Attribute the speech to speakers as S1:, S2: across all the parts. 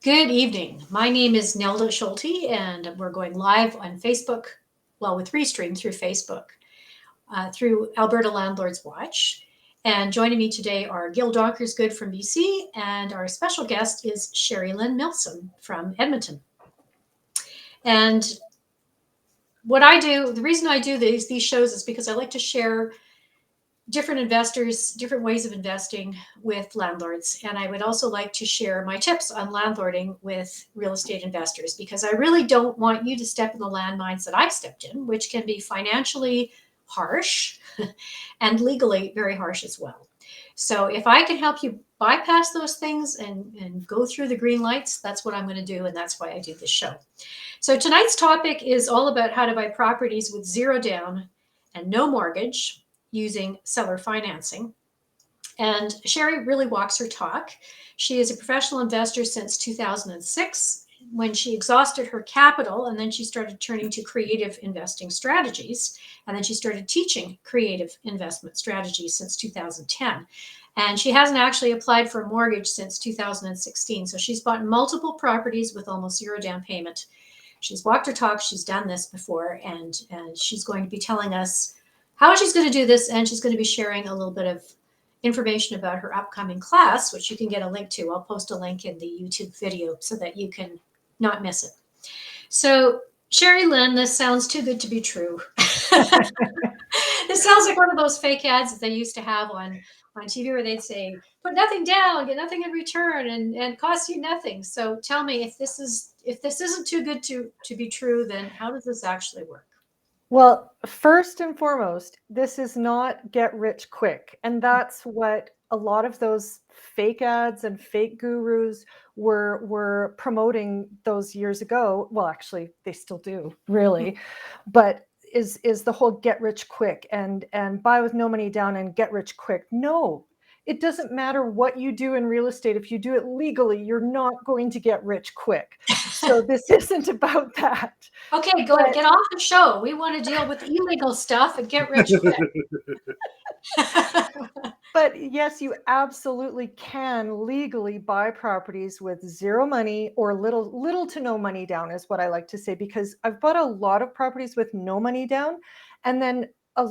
S1: Good evening. My name is Nelda Schulte, and we're going live on Facebook, well, with Restream through Facebook, through Alberta Landlords Watch. And joining me today are Gil Donkersgood from BC, and our special guest is Sherilynn Milsom from Edmonton. And what I do, the reason I do these shows is because I like to share different investors, different ways of investing with landlords. And I would also like to share my tips on landlording with real estate investors because I really don't want you to step in the landmines that I've stepped in, which can be financially harsh and legally very harsh as well. So if I can help you bypass those things and go through the green lights, that's what I'm going to do. And that's why I do this show. So tonight's topic is all about how to buy properties with zero down and no mortgage using seller financing. And Sherry really walks her talk. She is a professional investor since 2006 when she exhausted her capital, and then she started turning to creative investing strategies. And then she started teaching creative investment strategies since 2010. And she hasn't actually applied for a mortgage since 2016. So she's bought multiple properties with almost zero down payment. She's walked her talk. She's done this before, and she's going to be telling us how she's going to do this, and she's going to be sharing a little bit of information about her upcoming class, which you can get a link to. I'll post a link in the YouTube video so that you can not miss it. So, Sherilynn, this sounds too good to be true. This sounds like one of those fake ads that they used to have on TV where they'd say, put nothing down, get nothing in return, and cost you nothing. So tell me, if this isn't too good to be true, then how does this actually work?
S2: Well, first and foremost, this is not get rich quick. And that's what a lot of those fake ads and fake gurus were promoting those years ago. Well, actually, they still do, really. But is the whole get rich quick and buy with no money down and get rich quick. No. It doesn't matter what you do in real estate. If you do it legally, you're not going to get rich quick. So this isn't about that.
S1: Okay, go ahead,
S2: But
S1: get off the show. We want to deal with illegal stuff and get rich quick.
S2: But yes, you absolutely can legally buy properties with zero money or little to no money down is what I like to say, because I've bought a lot of properties with no money down, and then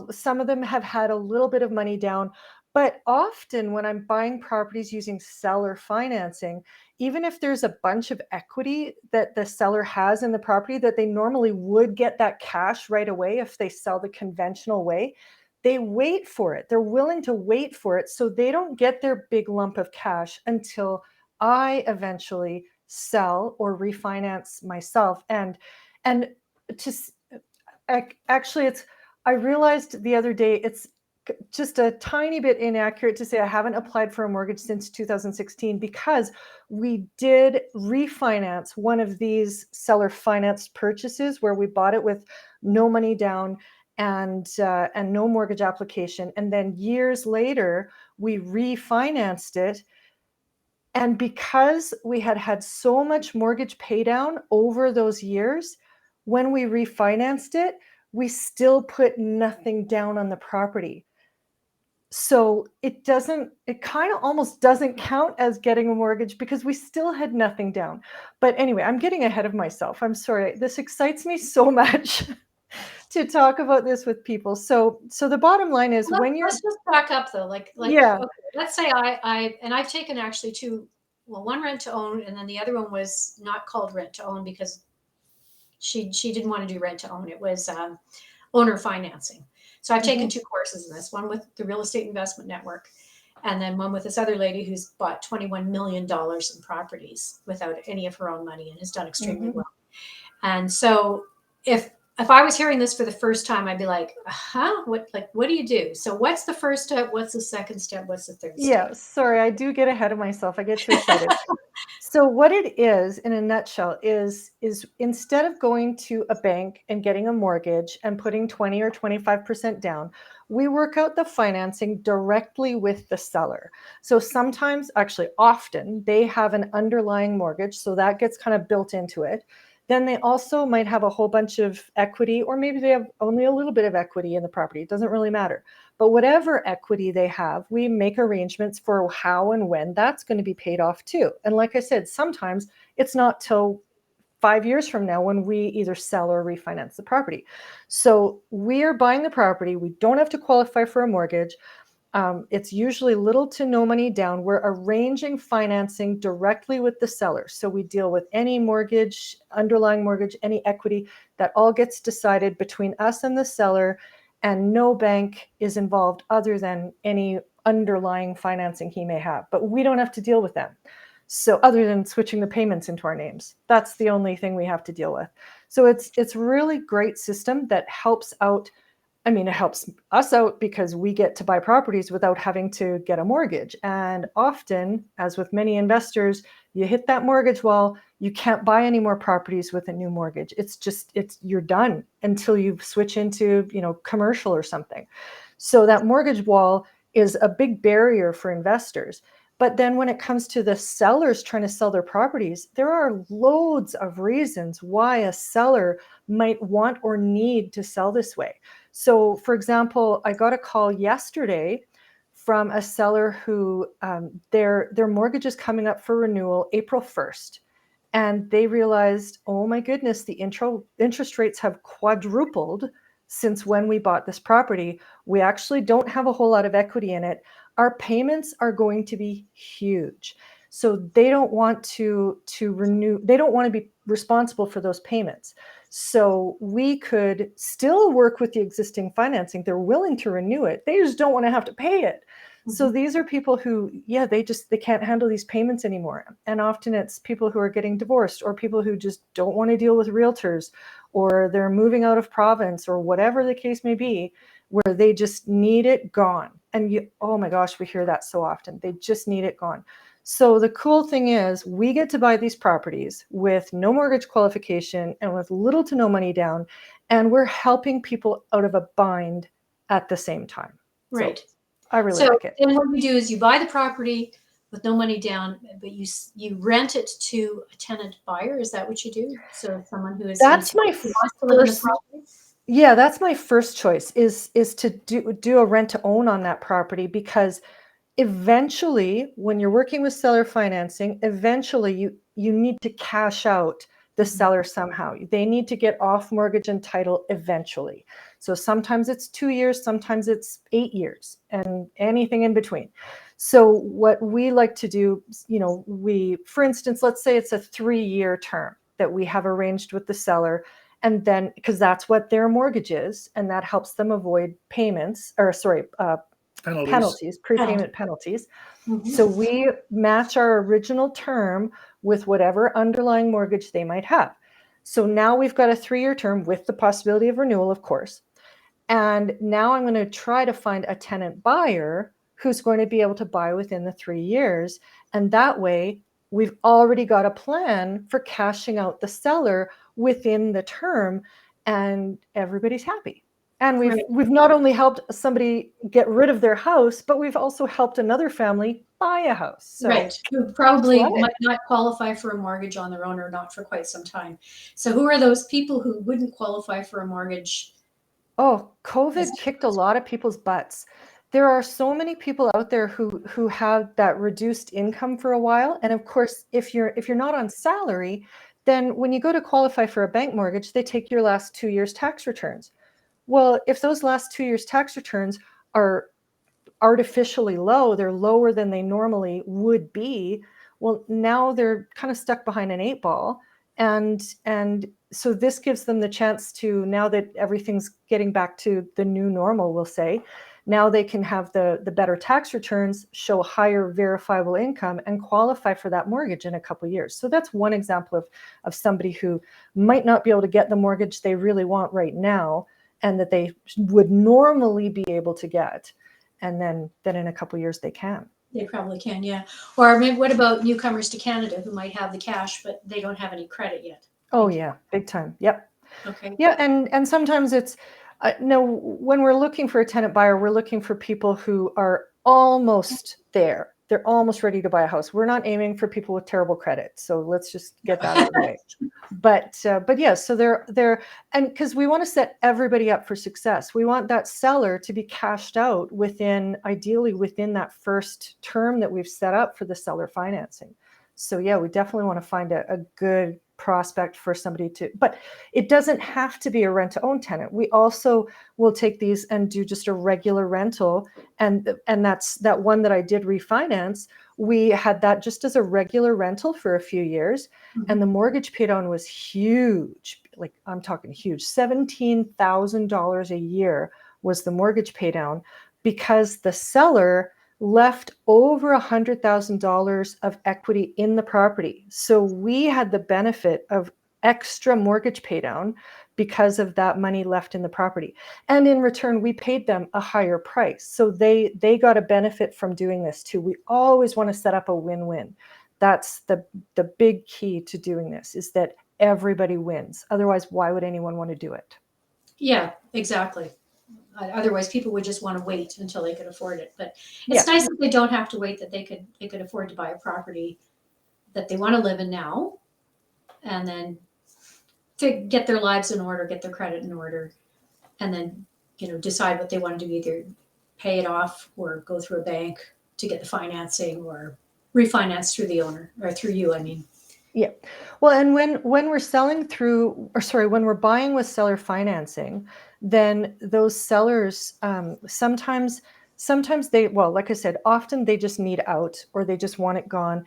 S2: some of them have had a little bit of money down. But often when I'm buying properties using seller financing, even if there's a bunch of equity that the seller has in the property that they normally would get that cash right away if they sell the conventional way, they wait for it. They're willing to wait for it so they don't get their big lump of cash until I eventually sell or refinance myself. And to actually, it's I realized the other day it's just a tiny bit inaccurate to say I haven't applied for a mortgage since 2016, because we did refinance one of these seller financed purchases where we bought it with no money down and no mortgage application, and then years later we refinanced it. And because we had had so much mortgage pay down over those years, when we refinanced it, we still put nothing down on the property. So it kind of almost doesn't count as getting a mortgage because we still had nothing down. But anyway, I'm getting ahead of myself. I'm sorry. This excites me so much to talk about this with people. So the bottom line is when you're,
S1: Let's just back up though.
S2: yeah,
S1: Okay, let's say I've taken actually two, well, one rent to own, and then the other one was not called rent to own because she didn't want to do rent to own. It was owner financing. So I've taken
S2: mhm,
S1: two courses in this, one with the Real Estate Investment Network, and then one with this other lady who's bought $21 million in properties without any of her own money and has done extremely
S2: mhm.
S1: well. And so if if I was hearing this for the first time, I'd be like, huh? What do you do? So what's the first step? What's the second step? What's the third
S2: Yeah,
S1: step?
S2: sorry, I do get ahead of myself. I get too excited. So what it is in a nutshell is instead of going to a bank and getting a mortgage and putting 20 or 25% down, we work out the financing directly with the seller. So sometimes, actually often, they have an underlying mortgage, so that gets kind of built into it. Then they also might have a whole bunch of equity, or maybe they have only a little bit of equity in the property. It doesn't really matter. But whatever equity they have, we make arrangements for how and when that's going to be paid off too. And like I said, sometimes it's not till 5 years from now when we either sell or refinance the property. So we are buying the property. We don't have to qualify for a mortgage. It's usually little to no money down. We're arranging financing directly with the seller. So we deal with any mortgage, underlying mortgage, any equity, that all gets decided between us and the seller, and no bank is involved other than any underlying financing he may have. But we don't have to deal with them. So other than switching the payments into our names, that's the only thing we have to deal with. So it's really great system that helps out. I mean, it helps us out because we get to buy properties without having to get a mortgage. And often, as with many investors, you hit that mortgage wall, you can't buy any more properties with a new mortgage. You're done until you switch into, commercial or something. So that mortgage wall is a big barrier for investors. But then when it comes to the sellers trying to sell their properties, there are loads of reasons why a seller might want or need to sell this way. So, for example, I got a call yesterday from a seller who their mortgage is coming up for renewal April 1st. And they realized, oh my goodness, the interest rates have quadrupled since when we bought this property. We actually don't have a whole lot of equity in it. Our payments are going to be huge. So they don't want to renew, they don't want to be responsible for those payments. So we could still work with the existing financing. They're willing to renew it. They just don't want to have to pay it. So these are people who, they can't handle these payments anymore. And often it's people who are getting divorced, or people who just don't want to deal with realtors, or they're moving out of province, or whatever the case may be, where they just need it gone. And oh my gosh, we hear that so often. They just need it gone. So the cool thing is we get to buy these properties with no mortgage qualification and with little to no money down. And we're helping people out of a bind at the same time.
S1: Right.
S2: So I really like it.
S1: Then what you do is you buy the property with no money down, but you rent it to a tenant buyer. Is that what you do? So someone who is
S2: That's my
S1: who wants to live in the
S2: first.
S1: property?
S2: Yeah, that's my first choice is to do a rent to own on that property, because eventually, when you're working with seller financing, eventually you need to cash out the seller somehow. They need to get off mortgage and title eventually. So sometimes it's 2 years, sometimes it's 8 years, and anything in between. So what we like to do, for instance, let's say it's a 3-year term that we have arranged with the seller. And then, because that's what their mortgage is, and that helps them avoid payments, or penalties, prepayment penalties. So we match our original term with whatever underlying mortgage they might have. So now we've got a 3-year term with the possibility of renewal, of course. And now I'm going to try to find a tenant buyer who's going to be able to buy within the 3 years. And that way, we've already got a plan for cashing out the seller within the term, and everybody's happy. And we've not only helped somebody get rid of their house, but we've also helped another family buy a house. So
S1: right. Who probably might not qualify for a mortgage on their own, or not for quite some time. So who are those people who wouldn't qualify for a mortgage?
S2: Oh, COVID kicked a lot of people's butts. There are so many people out there who have that reduced income for a while. And of course, if you're not on salary, then when you go to qualify for a bank mortgage, they take your last 2 years tax returns. Well, if those last 2 years tax returns are artificially low, they're lower than they normally would be, well, now they're kind of stuck behind an 8 ball. And so this gives them the chance to, now that everything's getting back to the new normal, we'll say, now they can have the better tax returns, show higher verifiable income, and qualify for that mortgage in a couple of years. So that's one example of somebody who might not be able to get the mortgage they really want right now, and that they would normally be able to get. And then in a couple of years they can.
S1: They probably can, yeah. Or maybe what about newcomers to Canada who might have the cash, but they don't have any credit yet?
S2: Oh yeah, big time. Yep.
S1: Okay.
S2: Yeah, and sometimes it's no, when we're looking for a tenant buyer, we're looking for people who are almost there. they're almost ready to buy a house. We're not aiming for people with terrible credit, so let's just get that out of the way. But yeah, so they're and because we want to set everybody up for success, we want that seller to be cashed out ideally within that first term that we've set up for the seller financing. So yeah, we definitely want to find a good prospect for somebody to, but it doesn't have to be a rent to own tenant. We also will take these and do just a regular rental. And that's that one that I did refinance. We had that just as a regular rental for a few years. And the mortgage paid on was huge. Like I'm talking huge, $17,000 a year was the mortgage pay down because the seller left over $100,000 of equity in the property. So we had the benefit of extra mortgage pay down because of that money left in the property. And in return, we paid them a higher price. So they got a benefit from doing this too. We always want to set up a win-win. That's the big key to doing this, is that everybody wins. Otherwise, why would anyone want to do it?
S1: Yeah, exactly. Otherwise, people would just want to wait until they could afford it. But it's nice that they don't have to wait, that they could afford to buy a property that they want to live in now, and then to get their lives in order, get their credit in order, and then decide what they want to do, either pay it off or go through a bank to get the financing, or refinance through the owner, or through you, I mean.
S2: Yeah. Well, and when we're selling through, or sorry, when we're buying with seller financing, then those sellers sometimes they, well, like I said, often they just need out or they just want it gone.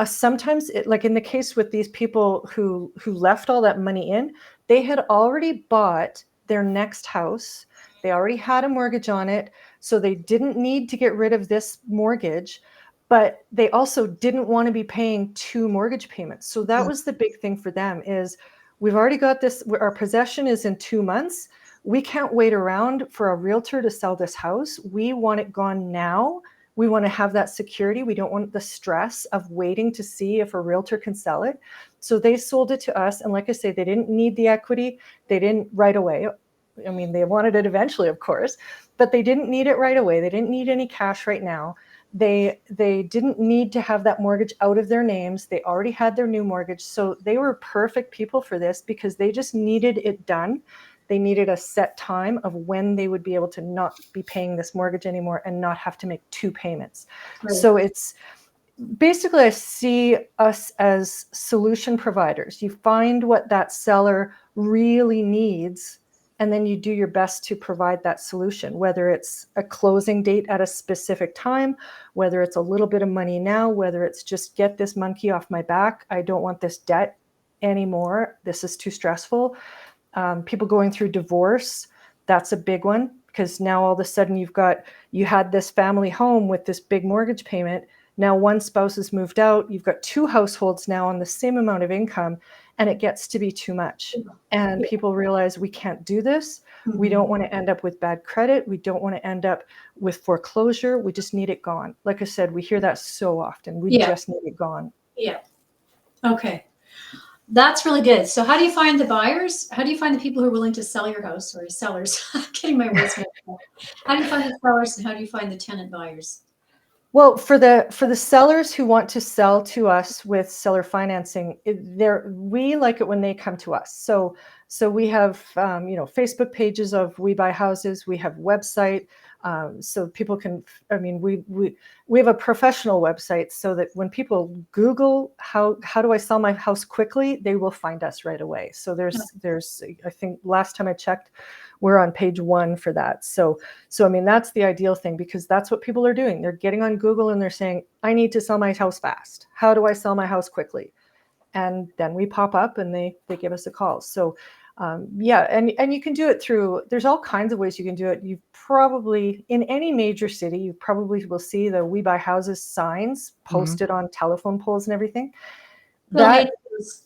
S2: Sometimes, like in the case with these people who left all that money in, they had already bought their next house. They already had a mortgage on it, so they didn't need to get rid of this mortgage. But they also didn't want to be paying 2 mortgage payments. So that was the big thing for them, is we've already got this, our possession is in 2 months. We can't wait around for a realtor to sell this house. We want it gone now. We want to have that security. We don't want the stress of waiting to see if a realtor can sell it. So they sold it to us. And like I say, they didn't need the equity. They didn't right away. I mean, they wanted it eventually, of course, but they didn't need it right away. They didn't need any cash right now. They didn't need to have that mortgage out of their names. They already had their new mortgage. So they were perfect people for this because they just needed it done. They needed a set time of when they would be able to not be paying this mortgage anymore and not have to make 2 payments. Right. So it's basically, I see us as solution providers. You find what that seller really needs, and then you do your best to provide that solution, whether it's a closing date at a specific time, whether it's a little bit of money now, whether it's just get this monkey off my back. I don't want this debt anymore. This is too stressful. People going through divorce, that's a big one, because now all of a sudden you had this family home with this big mortgage payment. Now one spouse has moved out. You've got 2 households now on the same amount of income, and it gets to be too much. And people realize we can't do this. We don't want to end up with bad credit. We don't want to end up with foreclosure. We just need it gone. Like I said, we hear that so often. We just need it gone.
S1: Yeah. Okay. That's really good. So how do you find the buyers? How do you find the people who are willing to sell your house? Sorry, sellers. I'm getting my words mixed up. How do you find the sellers, and how do you find the tenant buyers?
S2: Well, for the sellers who want to sell to us with seller financing, we like it when they come to us. So we have Facebook pages of We Buy Houses. We have website, so people can. I mean, we have a professional website so that when people Google how do I sell my house quickly, they will find us right away. So there's I think last time I checked, we're on page 1 for that. So I mean, that's the ideal thing, because that's what people are doing. They're getting on Google and they're saying, I need to sell my house fast. How do I sell my house quickly? And then we pop up and they give us a call. So and you can do it through, there's all kinds of ways you can do it. You probably, in any major city, you probably will see the We Buy Houses signs posted on telephone poles and everything.
S1: Gil hates those.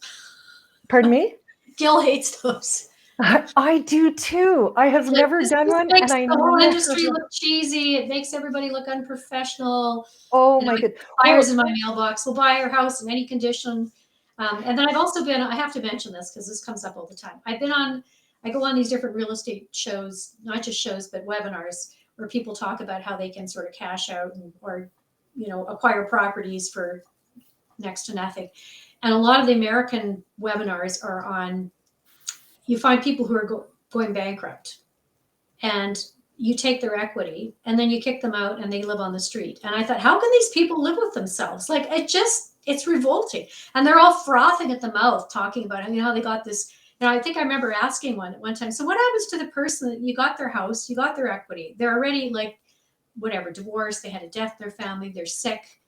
S2: Pardon me?
S1: Gil hates those.
S2: I do too. I have never done one,
S1: makes
S2: and I
S1: the whole
S2: never
S1: industry look cheesy. It makes everybody look unprofessional.
S2: Oh my god!
S1: Buyers in my mailbox will buy your house in any condition. And then I've also been, I have to mention this because this comes up all the time. I go on these different real estate shows, not just shows, but webinars where people talk about how they can sort of cash out or acquire properties for next to nothing. And a lot of the American webinars are on, you find people who are going bankrupt, and you take their equity and then you kick them out and they live on the street. And I thought, how can these people live with themselves? Like, it's revolting. And they're all frothing at the mouth talking about how they got this. I think I remember asking one time, so what happens to the person that you got their house, you got their equity, they're already like, whatever, divorced, they had a death in their family, they're sick,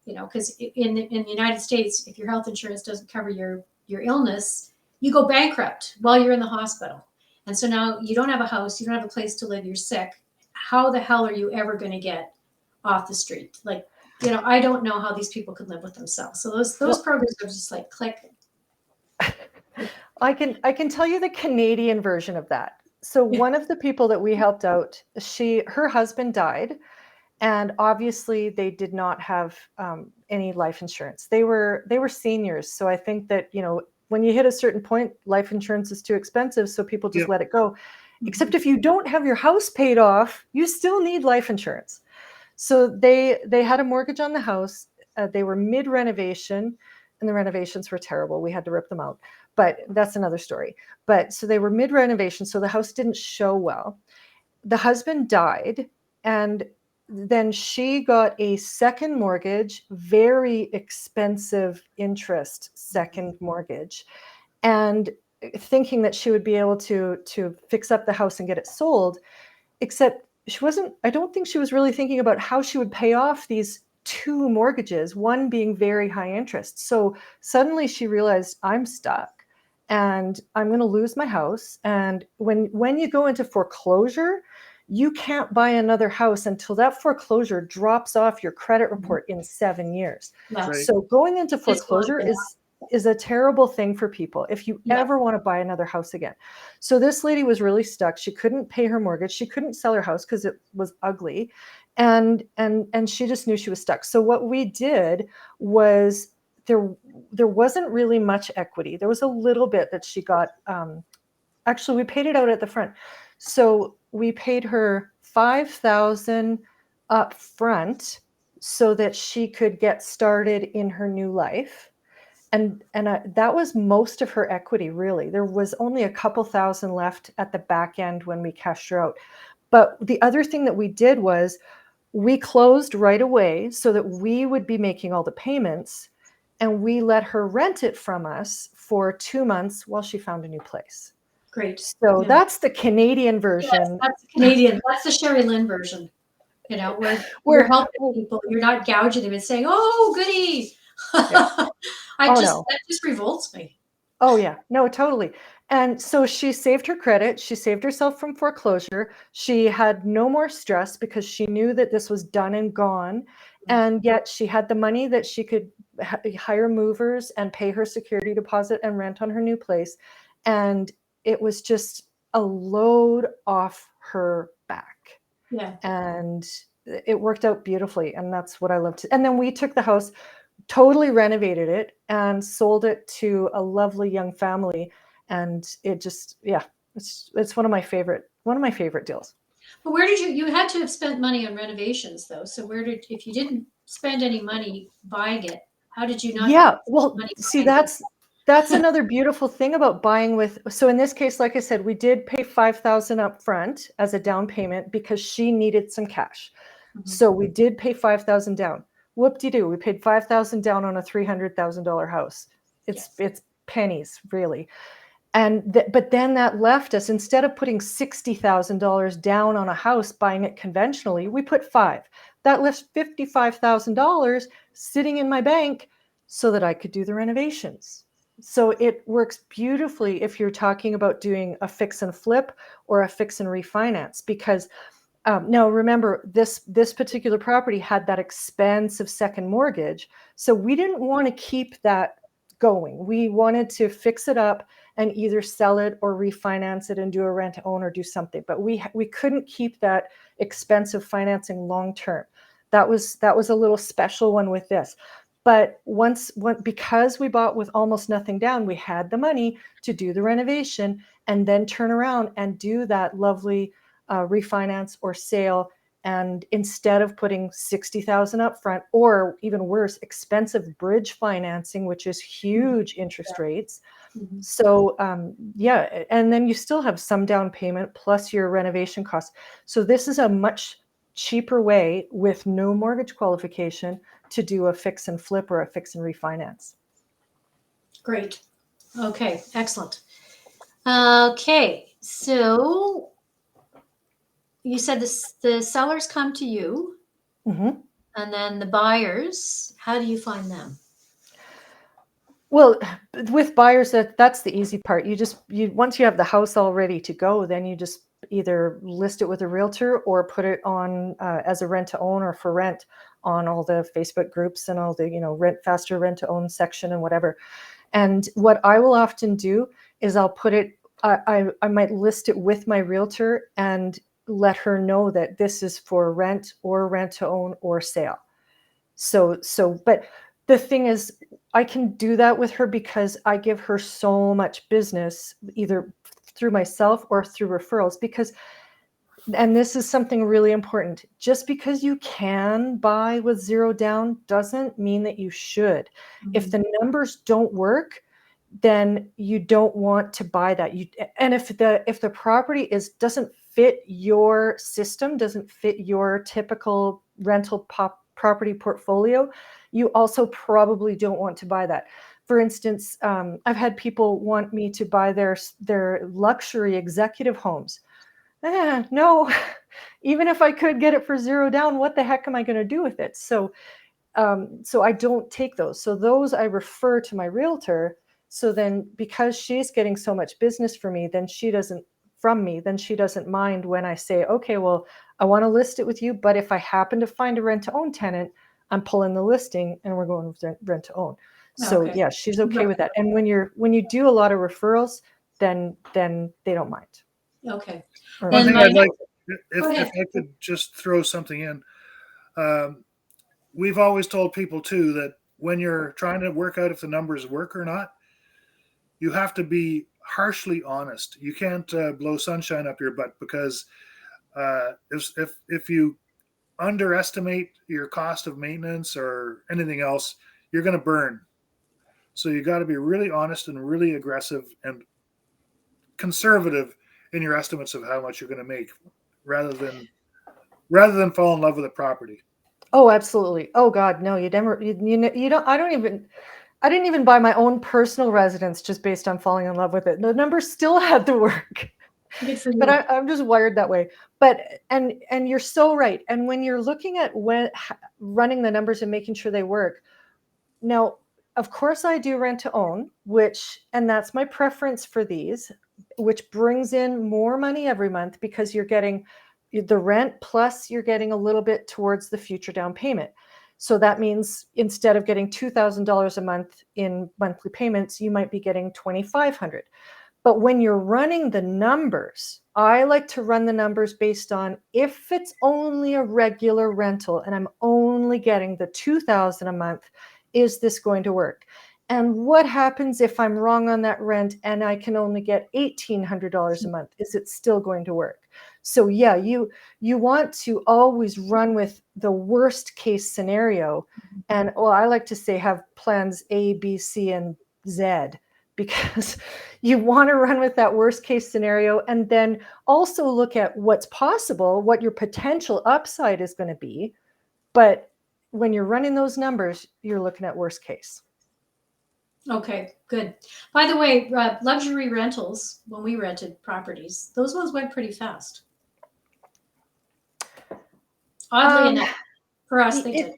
S1: because in the United States, if your health insurance doesn't cover your illness, you go bankrupt while you're in the hospital. And so now you don't have a house, you don't have a place to live, you're sick. How the hell are you ever going to get off the street? Like, I don't know how these people could live with themselves. So those programs are just like click.
S2: I can tell you the Canadian version of that. So one of the people that we helped out, her husband died, and obviously they did not have any life insurance. They were seniors. So I think that, when you hit a certain point, life insurance is too expensive. So people just let it go. Mm-hmm. Except if you don't have your house paid off, you still need life insurance. So they had a mortgage on the house. They were mid-renovation, and the renovations were terrible. We had to rip them out, but that's another story. But so they were mid-renovation, so the house didn't show well. The husband died, and then she got a second mortgage, very expensive interest second mortgage, and thinking that she would be able to fix up the house and get it sold, except I don't think she was really thinking about how she would pay off these two mortgages, one being very high interest. So suddenly she realized, I'm stuck and I'm going to lose my house. And when you go into foreclosure, you can't buy another house until that foreclosure drops off your credit report in 7 years.
S1: Right.
S2: So going into foreclosure is a terrible thing for people if you ever want to buy another house again. So this lady was really stuck. She couldn't pay her mortgage. She couldn't sell her house because it was ugly. And she just knew she was stuck. So what we did was there wasn't really much equity. There was a little bit that she got. Actually, we paid it out at the front. So we paid her $5,000 up front so that she could get started in her new life. And that was most of her equity, really. There was only a couple thousand left at the back end when we cashed her out. But the other thing that we did was we closed right away so that we would be making all the payments, and we let her rent it from us for 2 months while she found a new place.
S1: Great.
S2: So that's the Canadian version.
S1: Yes, that's the Canadian. That's the Sherilynn version. Where you're helping people, you're not gouging them and saying, "Oh, goody."
S2: Yeah.
S1: That just revolts me.
S2: Oh yeah, no, totally. And so she saved her credit. She saved herself from foreclosure. She had no more stress because she knew that this was done and gone. And yet she had the money that she could hire movers and pay her security deposit and rent on her new place. And it was just a load off her back.
S1: Yeah.
S2: And it worked out beautifully. And that's what I love to. And then we took the house, totally renovated it, and sold it to a lovely young family. And it just, it's one of my favorite deals.
S1: But where did you had to have spent money on renovations though? So if you didn't spend any money buying it, how did you not?
S2: Yeah, well, see, that's another beautiful thing about buying with. So in this case, like I said, we did pay $5,000 up front as a down payment because she needed some cash. Mm-hmm. So we did pay $5,000 down. Whoop-de-doo, we paid $5,000 down on a $300,000 house. It's pennies, really. But then that left us, instead of putting $60,000 down on a house, buying it conventionally, we put $5,000. That left $55,000 sitting in my bank so that I could do the renovations. So it works beautifully if you're talking about doing a fix and flip or a fix and refinance, because now remember, this particular property had that expensive second mortgage. So we didn't want to keep that going. We wanted to fix it up and either sell it or refinance it and do a rent to own or do something. But we couldn't keep that expensive financing long term. That was a little special one with this. But because we bought with almost nothing down, we had the money to do the renovation and then turn around and do that lovely refinance or sale And instead of putting 60,000 up front, or even worse, expensive bridge financing, which is huge interest rates.
S1: Mhm.
S2: So yeah, and then you still have some down payment plus your renovation costs. So this is a much cheaper way with no mortgage qualification to do a fix and flip or a fix and refinance.
S1: Great. Okay, excellent. Okay, so you said the sellers come to you,
S2: Mm-hmm.
S1: and then the buyers, how do you find them?
S2: Well, with buyers, that's the easy part. You once you have the house all ready to go, then you just either list it with a realtor or put it on as a rent to own or for rent on all the Facebook groups and all the rent faster rent to own section and whatever. And what I will often do is I'll put it. I might list it with my realtor and let her know that this is for rent or rent to own or sale. But the thing is, I can do that with her because I give her so much business, either through myself or through referrals. And this is something really important. Just because you can buy with zero down doesn't mean that you should. If the numbers don't work, then you don't want to buy that. And if the property doesn't fit your system, doesn't fit your typical rental property portfolio, you also probably don't want to buy that. For instance, I've had people want me to buy their luxury executive homes. No, even if I could get it for zero down, what the heck am I going to do with it? So I don't take those. So those I refer to my realtor. So then, because she's getting so much business from me, then she doesn't mind when I say, okay, well, I want to list it with you, but if I happen to find a rent to own tenant, I'm pulling the listing and we're going with rent to own. So
S1: Okay.
S2: yeah, she's okay with that. And when you do a lot of referrals, then they don't mind.
S1: Okay.
S2: Or
S3: One
S1: And
S3: thing
S1: my
S3: I'd like,
S1: Go
S3: if
S1: ahead.
S3: I could just throw something in, we've always told people too that when you're trying to work out if the numbers work or not, you have to be harshly honest. You can't blow sunshine up your butt because if you underestimate your cost of maintenance or anything else, you're going to burn. So you got to be really honest and really aggressive and conservative in your estimates of how much you're going to make, rather than fall in love with a property.
S2: Oh, absolutely. Oh God, no, you don't. I didn't even buy my own personal residence just based on falling in love with it. The numbers still had to work.
S1: Good for
S2: But
S1: you.
S2: I'm just wired that way. But and you're so right. And when you're looking at running the numbers and making sure they work, now, of course, I do rent to own, and that's my preference for these, which brings in more money every month because you're getting the rent plus you're getting a little bit towards the future down payment. So that means instead of getting $2,000 a month in monthly payments, you might be getting $2,500. But when you're running the numbers, I like to run the numbers based on if it's only a regular rental and I'm only getting the $2,000 a month, is this going to work? And what happens if I'm wrong on that rent and I can only get $1,800 a month? Is it still going to work? So yeah, you want to always run with the worst case scenario. And well, I like to say have plans A, B, C, and Z, because you want to run with that worst case scenario and then also look at what's possible, what your potential upside is going to be. But when you're running those numbers, you're looking at worst case.
S1: Okay, good. By the way, luxury rentals, when we rented properties, those ones went pretty fast. Oddly enough, for us, they did.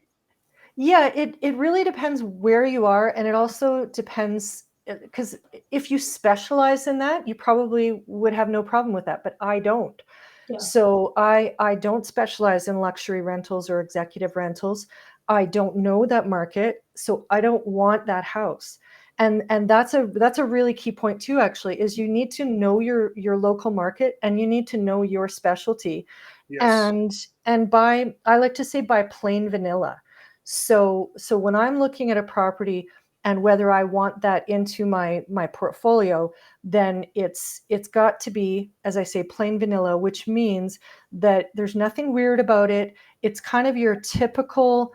S2: Yeah, it really depends where you are. And it also depends because if you specialize in that, you probably would have no problem with that. But I don't.
S1: Yeah.
S2: So I don't specialize in luxury rentals or executive rentals. I don't know that market, so I don't want that house. And that's a really key point too, actually, is you need to know your local market and you need to know your specialty.
S3: Yes.
S2: And I like to say buy plain vanilla. So when I'm looking at a property, and whether I want that into my portfolio, then it's got to be, as I say, plain vanilla, which means that there's nothing weird about it. It's kind of your typical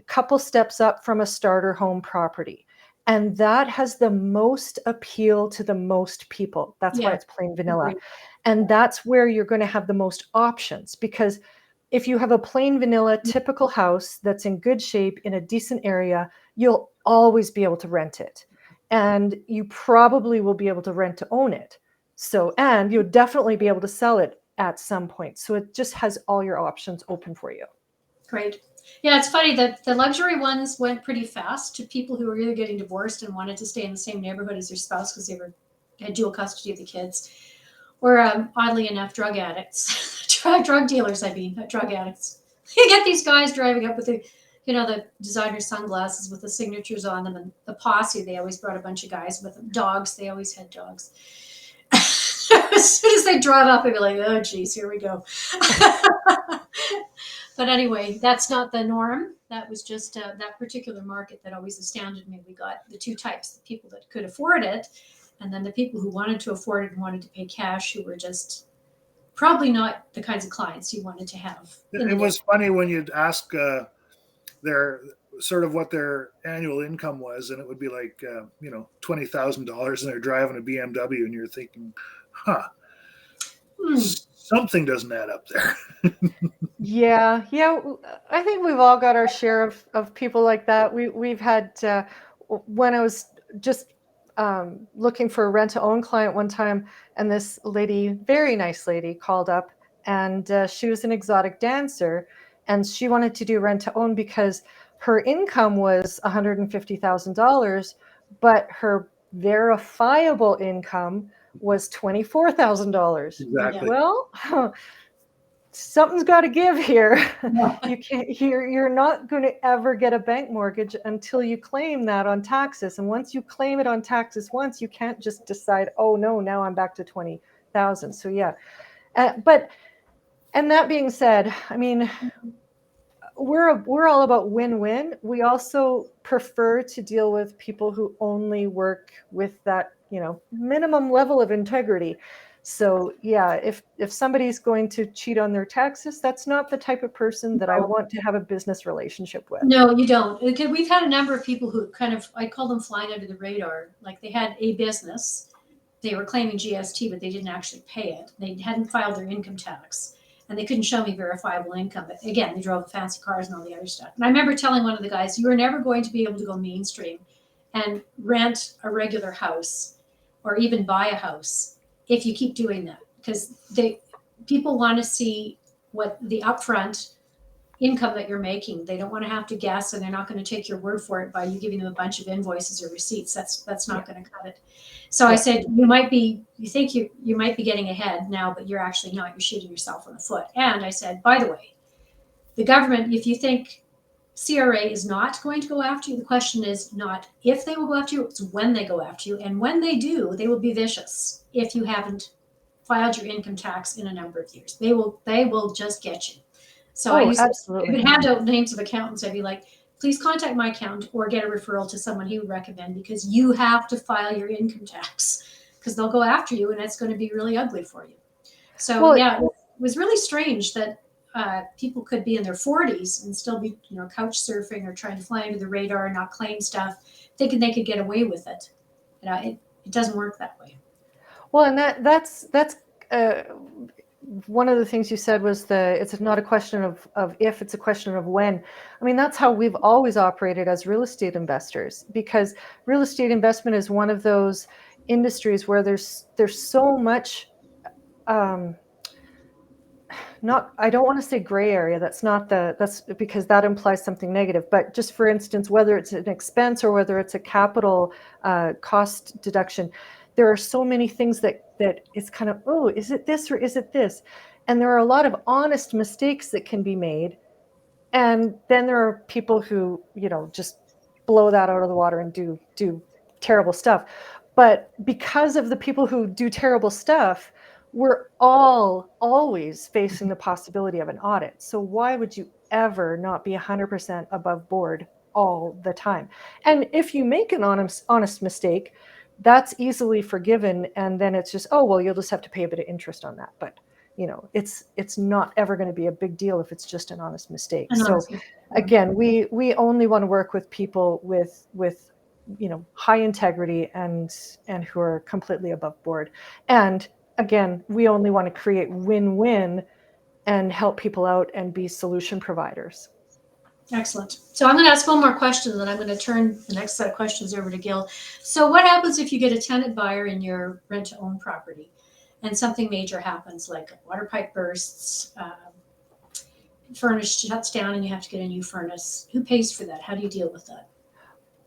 S2: couple steps up from a starter home property. And that has the most appeal to the most people. That's why
S1: Yeah.
S2: it's plain vanilla.
S1: Agreed.
S2: And that's where you're going to have the most options, because if you have a plain vanilla typical house that's in good shape in a decent area, you'll always be able to rent it. And you probably will be able to rent to own it. So, and you'll definitely be able to sell it at some point. So it just has all your options open for you.
S1: Great. Yeah, it's funny that the luxury ones went pretty fast to people who were either getting divorced and wanted to stay in the same neighborhood as their spouse because they had dual custody of the kids, or oddly enough, drug addicts, drug dealers. I mean, not drug addicts. You get these guys driving up with the designer sunglasses with the signatures on them, and the posse. They always brought a bunch of guys with them. Dogs. They always had dogs. As soon as they drive up, I'd be like, oh, geez, here we go. But anyway, that's not the norm. That was just that particular market that always astounded me. We got the two types: the people that could afford it, and then the people who wanted to afford it and wanted to pay cash, who were just probably not the kinds of clients you wanted to have.
S3: It was funny when you'd ask their sort of what their annual income was, and it would be like $20,000, and they're driving a BMW, and you're thinking, something doesn't add up there.
S2: Yeah. I think we've all got our share of people like that. We've had when I was just looking for a rent to own client one time, and this lady, very nice lady, called up, and she was an exotic dancer, and she wanted to do rent to own because her income was $150,000, but her verifiable income was $24,000.
S3: Exactly.
S2: Well, something's got to give here. You can't. You're not going to ever get a bank mortgage until you claim that on taxes. And once you claim it on taxes once, you can't just decide, oh no, now I'm back to 20,000. So yeah, and that being said, I mean, we're all about win-win. We also prefer to deal with people who only work with that minimum level of integrity. So yeah, if somebody's going to cheat on their taxes, that's not the type of person that I want to have a business relationship with.
S1: No, you don't. We've had a number of people who kind of, I call them flying under the radar. Like they had a business, they were claiming GST, but they didn't actually pay it. They hadn't filed their income tax, and they couldn't show me verifiable income. But again, they drove fancy cars and all the other stuff. And I remember telling one of the guys, you are never going to be able to go mainstream and rent a regular house or even buy a house if you keep doing that, because people want to see what the upfront income that you're making. They don't want to have to guess, and they're not going to take your word for it by you giving them a bunch of invoices or receipts. That's not going to cut it. So I said, you think you might be getting ahead now, but you're actually not. You're shooting yourself in the foot. And I said, by the way, the government, if you think CRA is not going to go after you, the question is not if they will go after you, it's when they go after you. And when they do, they will be vicious if you haven't filed your income tax in a number of years. They will just get you. So I used
S2: absolutely.
S1: to hand out names of accountants. I'd be like, please contact my accountant or get a referral to someone he would recommend, because you have to file your income tax, because they'll go after you and it's going to be really ugly for you. So it was really strange that people could be in their 40s and still be, couch surfing or trying to fly under the radar and not claim stuff, thinking they could get away with it. It doesn't work that way.
S2: Well, and that's one of the things you said was it's not a question of if, it's a question of when. I mean, that's how we've always operated as real estate investors, because real estate investment is one of those industries where there's so much I don't want to say gray area. That's because that implies something negative. But just for instance, whether it's an expense or whether it's a capital cost deduction, there are so many things that it's kind of, oh, is it this or is it this? And there are a lot of honest mistakes that can be made. And then there are people who, just blow that out of the water and do terrible stuff. But because of the people who do terrible stuff, we're all always facing the possibility of an audit. So why would you ever not be 100% above board all the time. And if you make an honest mistake, that's easily forgiven. And then it's just, oh, well, you'll just have to pay a bit of interest on that. But it's not ever going to be a big deal if it's just an honest mistake. So again, we only want to work with people with high integrity and who are completely above board. And again, we only want to create win-win and help people out and be solution providers.
S1: Excellent. So I'm going to ask one more question, and then I'm going to turn the next set of questions over to Gil. So what happens if you get a tenant buyer in your rent-to-own property and something major happens, like a water pipe bursts, furnace shuts down, and you have to get a new furnace? Who pays for that? How do you deal with that?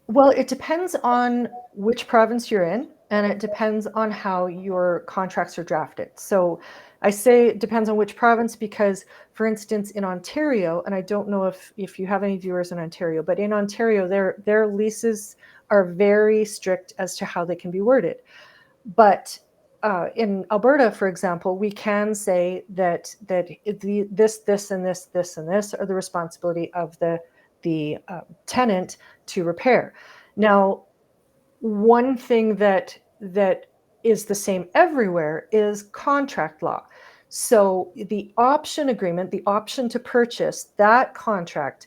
S2: Well, it depends on which province you're in, and it depends on how your contracts are drafted. So I say it depends on which province because, for instance, in Ontario, and I don't know if you have any viewers in Ontario, but in Ontario, their leases are very strict as to how they can be worded. But in Alberta, for example, we can say that this, and this are the responsibility of the tenant to repair. Now, one thing that is the same everywhere is contract law. So the option agreement, the option to purchase, that contract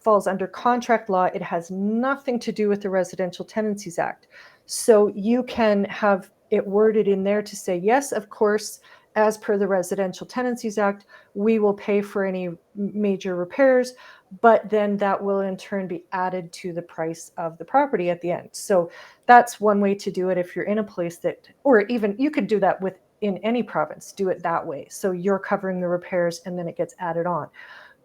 S2: falls under contract law. It has nothing to do with the Residential Tenancies Act. So you can have it worded in there to say, yes, of course, as per the Residential Tenancies Act, we will pay for any major repairs, but then that will in turn be added to the price of the property at the end. So that's one way to do it if you're in a place that, or even you could do that in any province, do it that way. So you're covering the repairs and then it gets added on.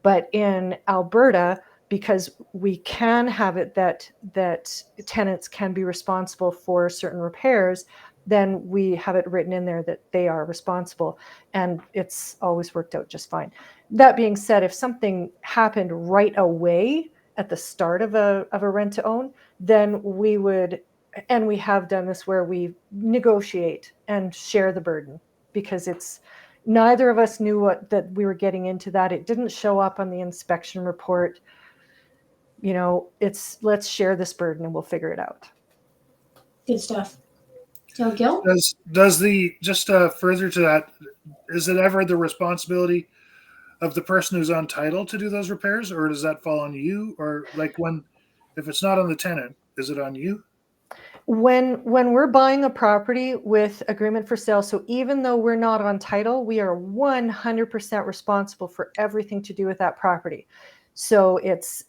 S2: But in Alberta, because we can have it that tenants can be responsible for certain repairs, then we have it written in there that they are responsible, and it's always worked out just fine. That being said, if something happened right away at the start of a rent to own, then we would, and we have done this where we negotiate and share the burden, because it's neither of us knew that we were getting into that. It didn't show up on the inspection report. It's let's share this burden and we'll figure it out.
S1: Good stuff. So Gil?
S3: Does the, just further to that, is it ever the responsibility of the person who's on title to do those repairs, or does that fall on you? Or like if it's not on the tenant, is it on you?
S2: When we're buying a property with agreement for sale, so even though we're not on title, we are 100% responsible for everything to do with that property. So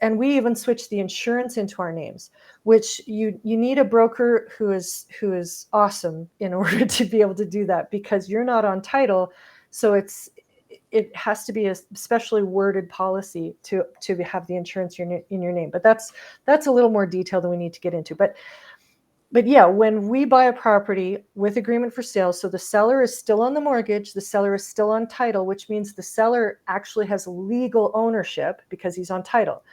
S2: and we even switch the insurance into our names, which you need a broker who is awesome in order to be able to do that, because you're not on title. So it has to be a specially worded policy to have the insurance in your name. But that's a little more detail than we need to get into. But yeah, when we buy a property with agreement for sale, so the seller is still on the mortgage, the seller is still on title, which means the seller actually has legal ownership because he's on title.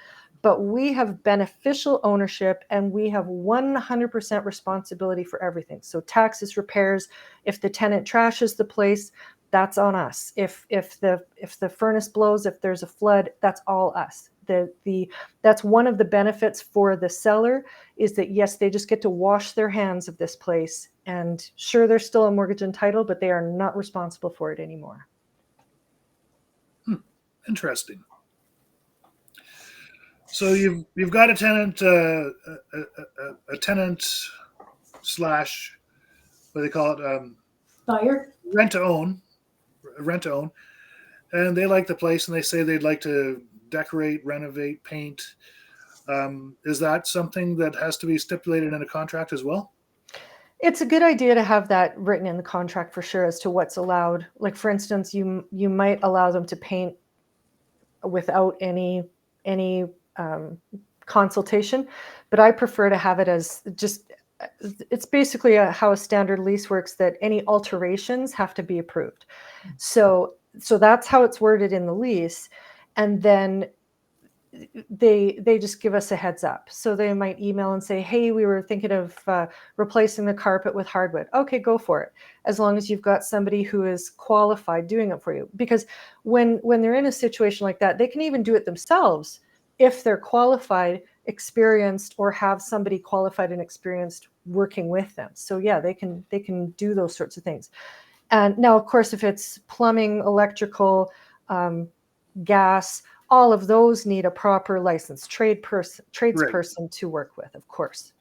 S2: But we have beneficial ownership, and we have 100% responsibility for everything. So taxes, repairs, if the tenant trashes the place, that's on us. If the furnace blows, if there's a flood, that's all us. That's one of the benefits for the seller, is that yes, they just get to wash their hands of this place, and sure, there's still a mortgage and title, but they are not responsible for it anymore.
S3: Interesting. So you've got a tenant, a tenant slash, what do they call it?
S1: Buyer?
S3: Rent to own, and they like the place, and they say they'd like to decorate, renovate, paint. Is that something that has to be stipulated in a contract as well?
S2: It's a good idea to have that written in the contract for sure as to what's allowed. Like, for instance, you might allow them to paint without any consultation, but I prefer to have it as just, it's basically how a standard lease works, that any alterations have to be approved. So that's how it's worded in the lease. And then they just give us a heads up. So they might email and say, hey, we were thinking of replacing the carpet with hardwood. Okay, go for it. As long as you've got somebody who is qualified doing it for you. Because when they're in a situation like that, they can even do it themselves if they're qualified. experienced or have somebody qualified and experienced working with them. So yeah, they can do those sorts of things. And now, of course, if it's plumbing, electrical, gas, all of those need a proper licensed tradesperson to work with, of course.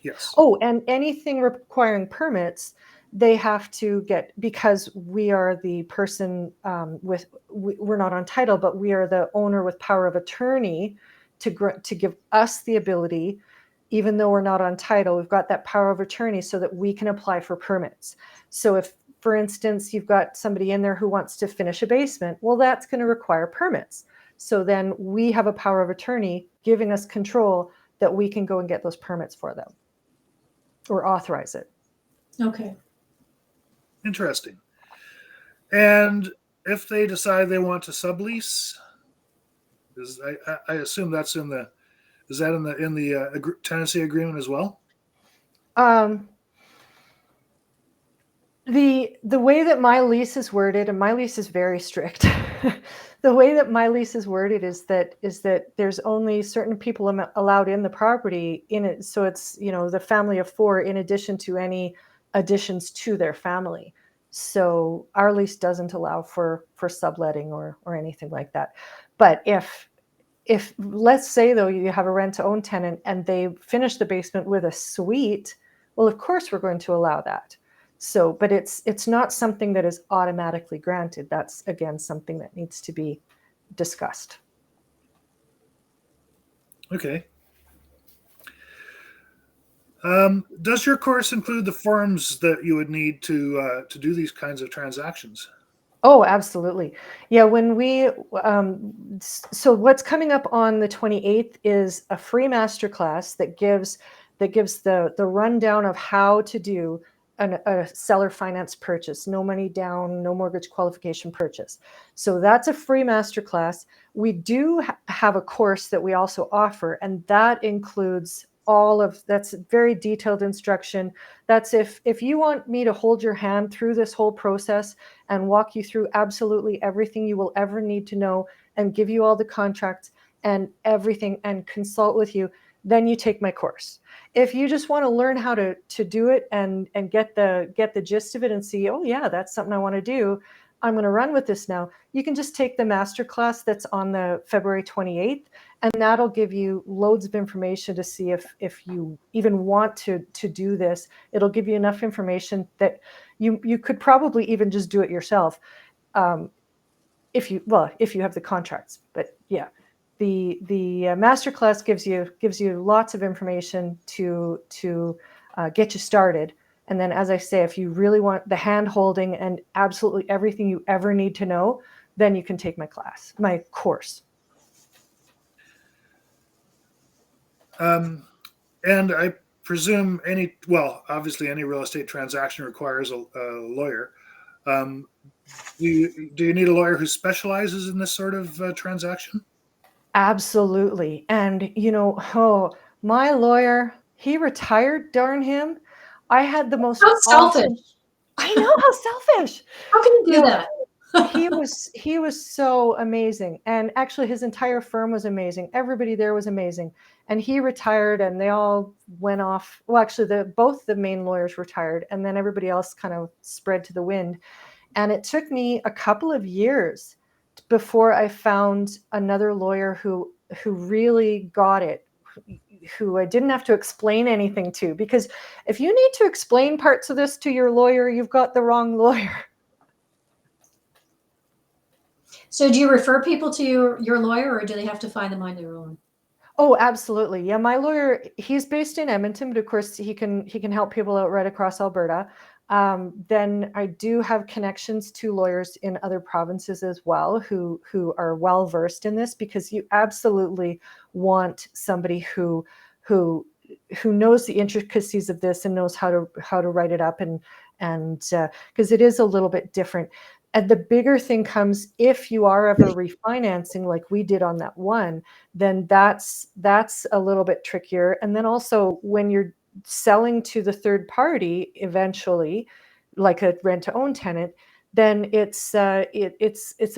S3: Yes.
S2: Oh, and anything requiring permits, they have to get, because we are the person we're not on title, but we are the owner with power of attorney to give us the ability, even though we're not on title, we've got that power of attorney so that we can apply for permits. So if, for instance, you've got somebody in there who wants to finish a basement, well, that's going to require permits. So then we have a power of attorney giving us control that we can go and get those permits for them or authorize it.
S1: Okay.
S3: Interesting. And if they decide they want to sublease, I assume that's in the tenancy agreement as well?
S2: The way that my lease is worded, and my lease is very strict. The way that my lease is worded is that there's only certain people allowed in the property in it. So it's, the family of 4 in addition to any additions to their family. So our lease doesn't allow for subletting or anything like that. But if let's say though you have a rent to own tenant and they finish the basement with a suite, well, of course we're going to allow that. So, but it's not something that is automatically granted. That's, again, something that needs to be discussed.
S3: Okay. Does your course include the forms that you would need to do these kinds of transactions?
S2: Oh, absolutely. Yeah, when we so what's coming up on the 28th is a free masterclass that gives the rundown of how to do a seller finance purchase, no money down, no mortgage qualification purchase. So that's a free masterclass. We do have a course that we also offer, and that includes that's very detailed instruction. That's if you want me to hold your hand through this whole process and walk you through absolutely everything you will ever need to know and give you all the contracts and everything and consult with you, then you take my course. If you just want to learn how to do it and get the gist of it and see, oh yeah, that's something I want to do, I'm going to run with this now, you can just take the masterclass that's on the February 28th, and that'll give you loads of information to see if you even want to do this. It'll give you enough information that you could probably even just do it yourself, if you have the contracts. But yeah, the masterclass gives you lots of information to get you started. And then, as I say, if you really want the hand holding and absolutely everything you ever need to know, then you can take my course.
S3: And I presume obviously any real estate transaction requires a lawyer. Do you need a lawyer who specializes in this sort of transaction?
S2: Absolutely. And my lawyer, he retired, darn him. I had the most
S1: How selfish.
S2: I know, how selfish.
S1: How can you do that?
S2: he was so amazing. And actually his entire firm was amazing. Everybody there was amazing. And he retired and they all went off. Well, actually both the main lawyers retired and then everybody else kind of spread to the wind. And it took me a couple of years before I found another lawyer who really got it, who I didn't have to explain anything to. Because if you need to explain parts of this to your lawyer, you've got the wrong lawyer.
S1: So do you refer people to your lawyer, or do they have to find them on their own?
S2: Oh, absolutely. Yeah, my lawyer, he's based in Edmonton, but of course he can help people out right across Alberta. Then I do have connections to lawyers in other provinces as well who are well versed in this, because you absolutely want somebody who knows the intricacies of this and knows how to write it up, and because it is a little bit different. And the bigger thing comes if you are ever refinancing like we did on that one, then that's a little bit trickier. And then also when you're selling to the third party eventually, like a rent to own tenant, then it's a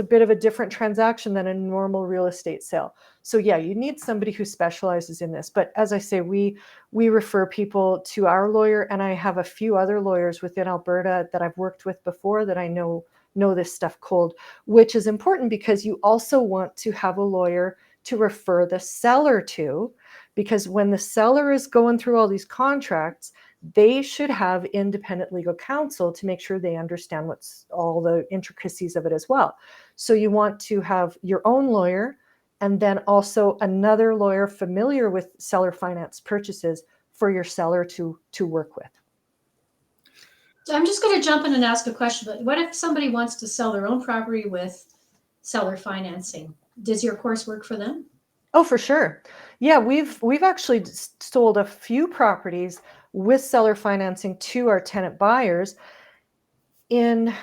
S2: bit of a different transaction than a normal real estate sale. So yeah, you need somebody who specializes in this. But as I say, we refer people to our lawyer, and I have a few other lawyers within Alberta that I've worked with before that I know this stuff cold, which is important because you also want to have a lawyer to refer the seller to, because when the seller is going through all these contracts, they should have independent legal counsel to make sure they understand what's all the intricacies of it as well. So you want to have your own lawyer and then also another lawyer familiar with seller finance purchases for your seller to work with.
S1: So I'm just going to jump in and ask a question. But what if somebody wants to sell their own property with seller financing? Does your course work for them?
S2: Oh, for sure. Yeah, we've actually sold a few properties with seller financing to our tenant buyers. In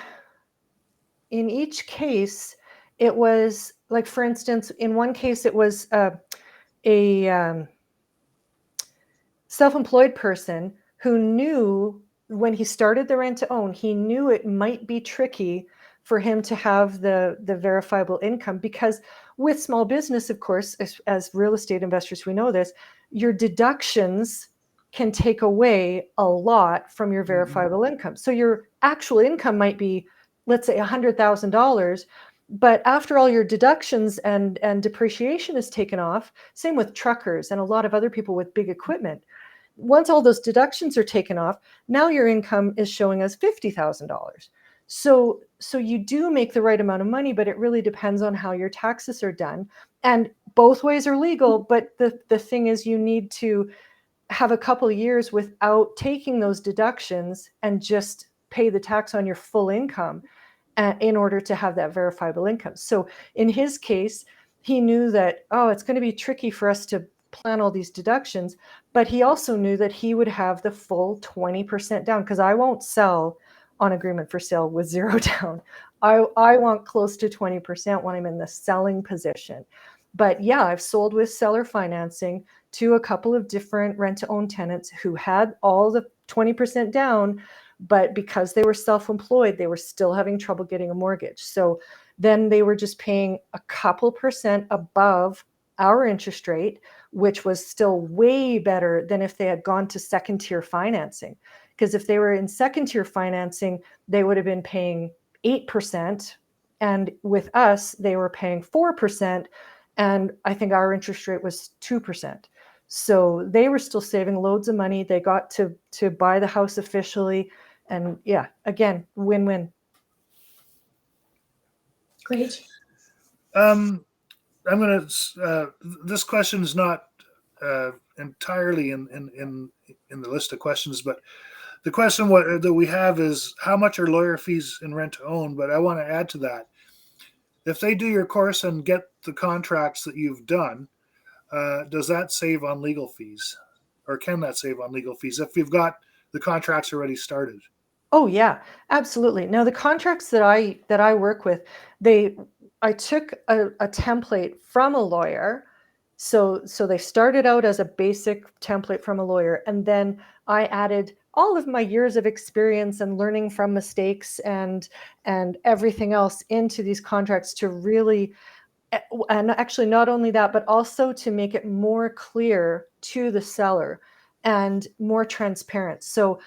S2: each case, it was like, for instance, in one case, it was a self-employed person who knew when he started the rent to own, he knew it might be tricky for him to have the verifiable income, because with small business, of course, as real estate investors, we know this, your deductions can take away a lot from your verifiable income. So your actual income might be, let's say, $100,000, but after all your deductions and depreciation is taken off, same with truckers and a lot of other people with big equipment, once all those deductions are taken off, now your income is showing us $50,000. So you do make the right amount of money, but it really depends on how your taxes are done. And both ways are legal, but the thing is, you need to have a couple of years without taking those deductions and just pay the tax on your full income in order to have that verifiable income. So in his case, he knew that, oh, it's going to be tricky for us to plan all these deductions, but he also knew that he would have the full 20% down, because I won't sell on agreement for sale with zero down. I want close to 20% when I'm in the selling position. But yeah, I've sold with seller financing to a couple of different rent-to-own tenants who had all the 20% down, but because they were self-employed, they were still having trouble getting a mortgage. So then they were just paying a couple percent above our interest rate, which was still way better than if they had gone to second tier financing. Because if they were in second tier financing, they would have been paying 8%. And with us, they were paying 4%. And I think our interest rate was 2%. So they were still saving loads of money. They got to buy the house officially. And yeah, again, win-win.
S1: Great.
S3: I'm going to. This question is not entirely in the list of questions, but the question that we have is, how much are lawyer fees in rent to own? But I want to add to that: if they do your course and get the contracts that you've done, does that save on legal fees, or can that save on legal fees if you've got the contracts already started?
S2: Oh yeah, absolutely. Now the contracts that I work with, I took a template from a lawyer. So they started out as a basic template from a lawyer, and then I added all of my years of experience and learning from mistakes and everything else into these contracts to really, and actually not only that, but also to make it more clear to the seller and more transparent. So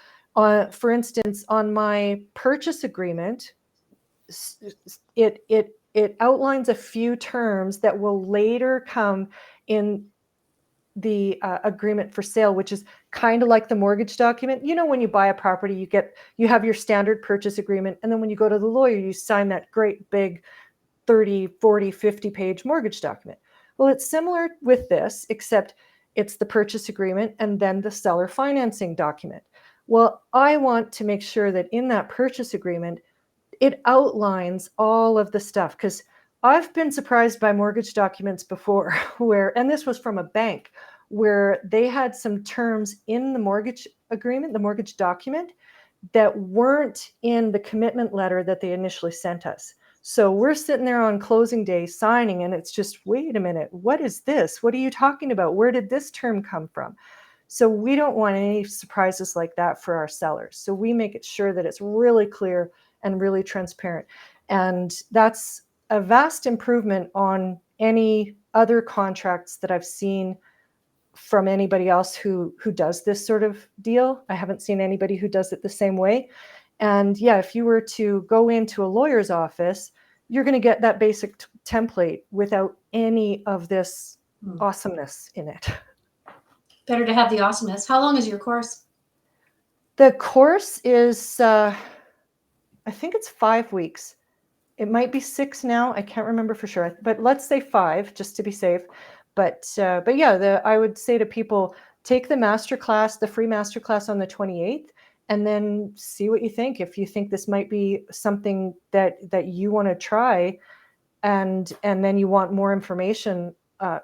S2: for instance, on my purchase agreement, it outlines a few terms that will later come in the agreement for sale, which is kind of like the mortgage document. You know, when you buy a property, you have your standard purchase agreement, and then when you go to the lawyer, you sign that great big 30, 40, 50 page mortgage document. Well, it's similar with this, except it's the purchase agreement and then the seller financing document. Well, I want to make sure that in that purchase agreement, it outlines all of the stuff, because I've been surprised by mortgage documents before and this was from a bank, where they had some terms in the mortgage agreement, the mortgage document, that weren't in the commitment letter that they initially sent us. So we're sitting there on closing day signing, and it's just, wait a minute, what is this? What are you talking about? Where did this term come from? So we don't want any surprises like that for our sellers. So we make it sure that it's really clear and really transparent. And that's a vast improvement on any other contracts that I've seen from anybody else who does this sort of deal. I haven't seen anybody who does it the same way. And yeah, if you were to go into a lawyer's office, you're going to get that basic template without any of this awesomeness in it.
S1: Better to have the awesomeness. How long is your course?
S2: The course is, I think it's 5 weeks. It might be 6 now. I can't remember for sure, but let's say 5 just to be safe. But yeah, I would say to people, take the masterclass, the free masterclass on the 28th, and then see what you think. If you think this might be something that you want to try, and then you want more information,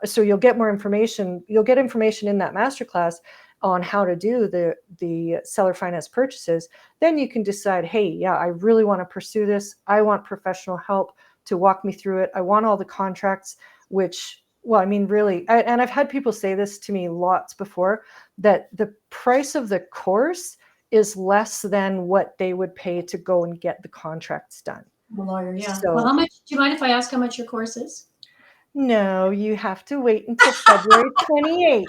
S2: so you'll get more information. You'll get information in that masterclass on how to do the seller finance purchases. Then you can decide, hey, yeah, I really want to pursue this. I want professional help to walk me through it. I want all the contracts, which, well, I mean, really, and I've had people say this to me lots before, that the price of the course is less than what they would pay to go and get the contracts done.
S1: A lawyer, yeah.
S2: So,
S1: well, how much? Do you mind if I ask how much your course is?
S2: No, you have to wait until February 28th.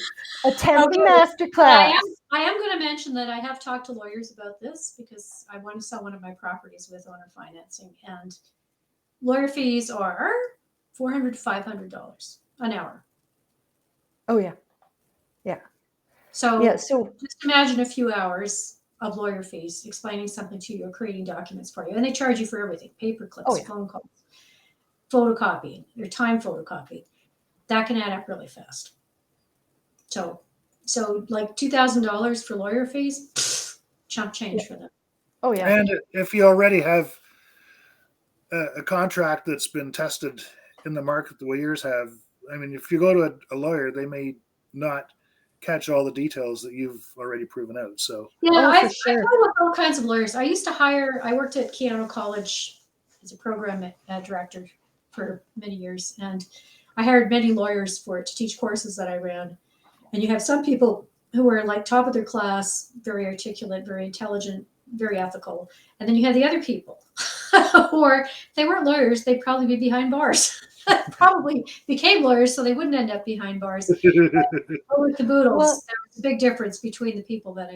S2: Attend the masterclass.
S1: I am going to mention that I have talked to lawyers about this because I want to sell one of my properties with owner financing, and lawyer fees are $400 to $500 an hour.
S2: Oh yeah, yeah.
S1: So just imagine a few hours of lawyer fees explaining something to you or creating documents for you, and they charge you for everything: paper clips, phone calls, photocopying, your time photocopy. That can add up really fast. So like $2,000 for lawyer fees, chump change for them.
S2: Oh yeah.
S3: And if you already have a contract that's been tested in the market the way yours have, I mean, if you go to a lawyer, they may not catch all the details that you've already proven out. So
S1: yeah, I've
S2: sure.
S1: dealt with all kinds of lawyers. I worked at Keanu College as a program director for many years, and I hired many lawyers to teach courses that I ran. And you have some people who were like top of their class, very articulate, very intelligent, very ethical. And then you have the other people who they weren't lawyers, they'd probably be behind bars. Probably became lawyers so they wouldn't end up behind bars. With the boodles, there was a big difference between the people that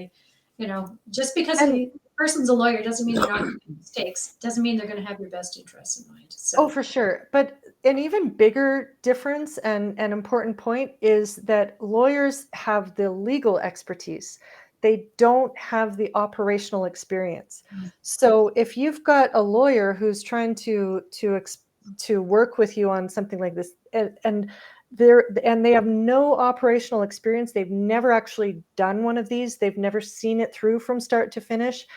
S1: just because the person's a lawyer doesn't mean they're not going to make mistakes. Doesn't mean they're going to have your best interests in mind. So.
S2: Oh, for sure. But an even bigger difference and an important point is that lawyers have the legal expertise. They don't have the operational experience. So if you've got a lawyer who's trying to work with you on something like this, and they have no operational experience, they've never actually done one of these, they've never seen it through from start to finish,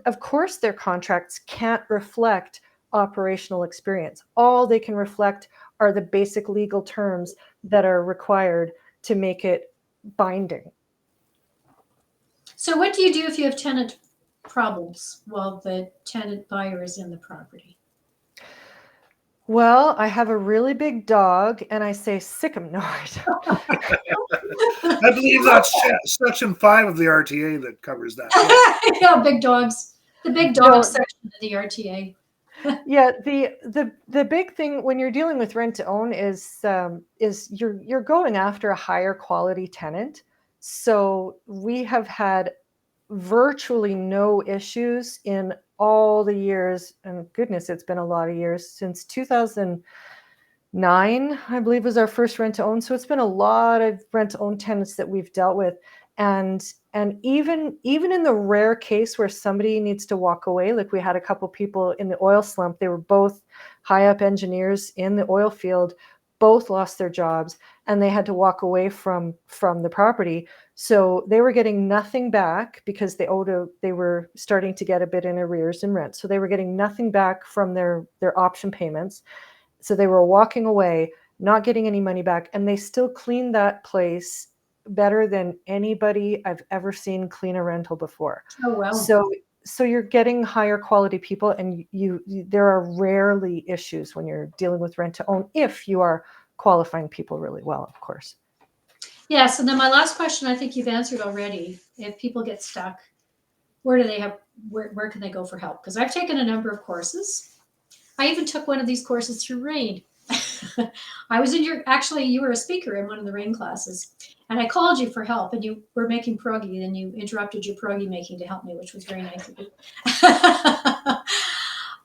S2: of course their contracts can't reflect operational experience. All they can reflect are the basic legal terms that are required to make it binding.
S1: So what do you do if you have tenant problems while the tenant buyer is in the property?
S2: Well, I have a really big dog, and I say, sick him. No, I don't.
S3: I believe that's section 5 of the RTA that covers that.
S1: Yeah, big dogs. The big dog section of the RTA.
S2: Yeah, the big thing when you're dealing with rent to own is you're going after a higher quality tenant. So we have had virtually no issues in all the years, and goodness, it's been a lot of years, since 2009, I believe, was our first rent to own. So it's been a lot of rent to own tenants that we've dealt with. And even in the rare case where somebody needs to walk away, like we had a couple people in the oil slump, they were both high up engineers in the oil field, both lost their jobs, and they had to walk away from the property. So they were getting nothing back because they were starting to get a bit in arrears in rent. So they were getting nothing back from their option payments. So they were walking away, not getting any money back, and they still cleaned that place better than anybody I've ever seen clean a rental before.
S1: Oh, wow.
S2: So you're getting higher quality people, and there are rarely issues when you're dealing with rent to own if you are qualifying people really well, of course.
S1: Yes, and then my last question, I think you've answered already. If people get stuck, where do they have, where can they go for help? Because I've taken a number of courses. I even took one of these courses through RAIN. I was in you were a speaker in one of the RAIN classes, and I called you for help, and you were making pierogi, and you interrupted your pierogi making to help me, which was very nice of you.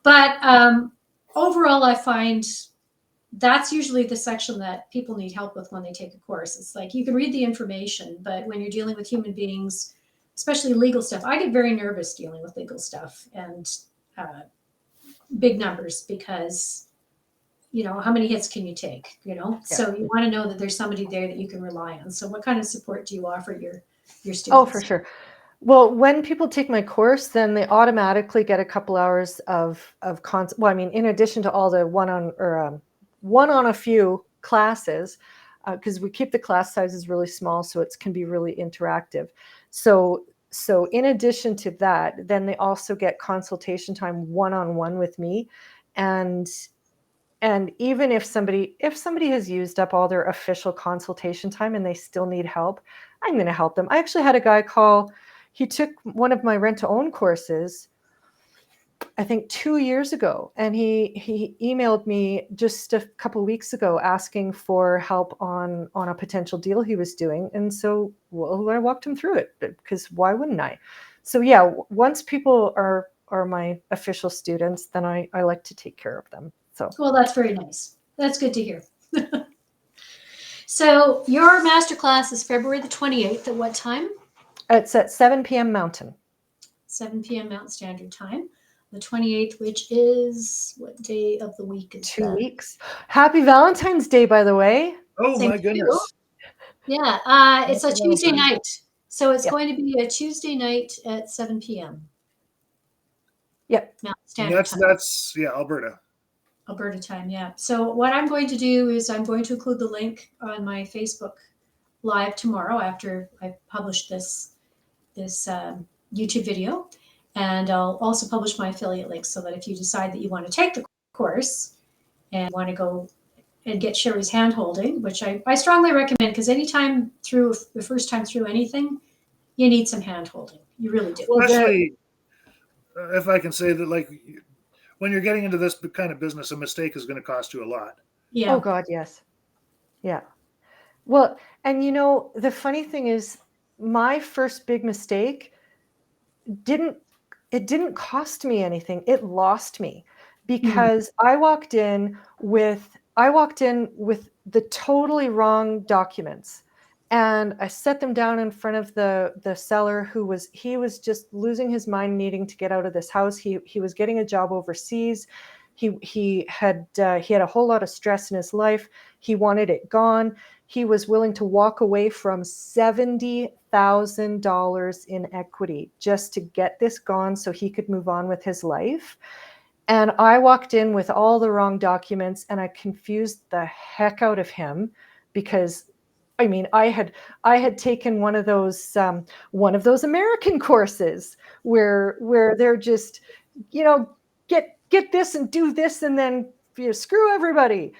S1: But overall, I find that's usually the section that people need help with when they take a course. It's like you can read the information, but when you're dealing with human beings, especially legal stuff, I get very nervous dealing with legal stuff and big numbers because, how many hits can you take, So you want to know that there's somebody there that you can rely on. So what kind of support do you offer your students?
S2: Oh, for sure. Well, when people take my course, then they automatically get a couple hours of in addition to all the one on a few classes, because we keep the class sizes really small, so it can be really interactive. So in addition to that, then they also get consultation time one-on-one with me, and even if somebody has used up all their official consultation time and they still need help, I'm going to help them. I actually had a guy call. He took one of my rent-to-own courses, I think 2 years ago, and he emailed me just a couple of weeks ago asking for help on a potential deal he was doing. And so, I walked him through it, because why wouldn't I? So yeah, once people are my official students, then I like to take care of them. So,
S1: well, that's very nice. That's good to hear. So your masterclass is February the 28th. At what time?
S2: It's at 7 p.m. Mountain.
S1: 7 p.m. Mountain Standard Time. The 28th, which is what day of the week is
S2: 2
S1: that?
S2: weeks. Happy Valentine's Day, by the way.
S3: Oh
S1: Same
S3: my
S1: to you.
S3: goodness.
S1: Yeah, it's a
S3: Happy
S1: Tuesday
S3: Valentine's.
S1: night. So it's
S2: Yeah.
S1: going to be a Tuesday night at 7 p.m.
S2: Yep.
S1: Mountain
S3: And
S1: Standard Time.
S3: that's Alberta.
S1: Alberta time, yeah. So what I'm going to do is I'm going to include the link on my Facebook Live tomorrow after I publish this YouTube video, and I'll also publish my affiliate link so that if you decide that you want to take the course and want to go and get Sherry's hand holding, which I strongly recommend, because anytime through the first time through anything, you need some hand holding. You really do.
S2: Well,
S3: Especially if I can say that, like, when you're getting into this kind of business, a mistake is going to cost you a lot.
S1: Yeah.
S2: Oh God, yes. Yeah. Well, and the funny thing is, my first big mistake didn't cost me anything. It lost me, because I walked in with the totally wrong documents, and I set them down in front of the seller, who was just losing his mind, needing to get out of this house. He was getting a job overseas. He had a whole lot of stress in his life. He wanted it gone. He was willing to walk away from $70,000 in equity just to get this gone so he could move on with his life. And I walked in with all the wrong documents, and I confused the heck out of him, because I had taken one of those American courses where they're just, get this and do this, and then screw everybody.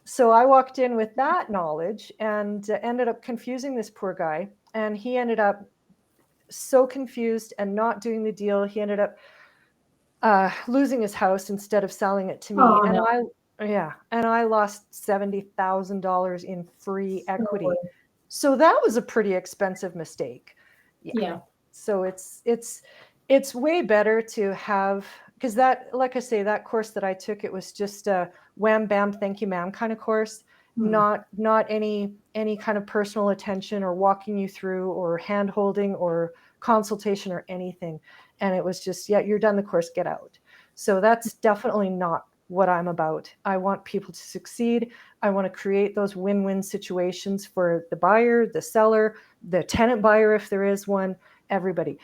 S2: So I walked in with that knowledge and ended up confusing this poor guy, and he ended up so confused and not doing the deal. He ended up losing his house instead of selling it to me.
S1: Oh,
S2: and
S1: no.
S2: I lost $70,000 in free equity. So that was a pretty expensive mistake.
S1: Yeah.
S2: So it's way better to have, because that, like I say, that course that I took, it was just a wham bam thank you ma'am kind of course, not any kind of personal attention or walking you through or hand holding or consultation or anything. And it was just, you're done the course, get out. So that's definitely not what I'm about. I want people to succeed. I want to create those win-win situations for the buyer, the seller, the tenant buyer, if there is one, everybody.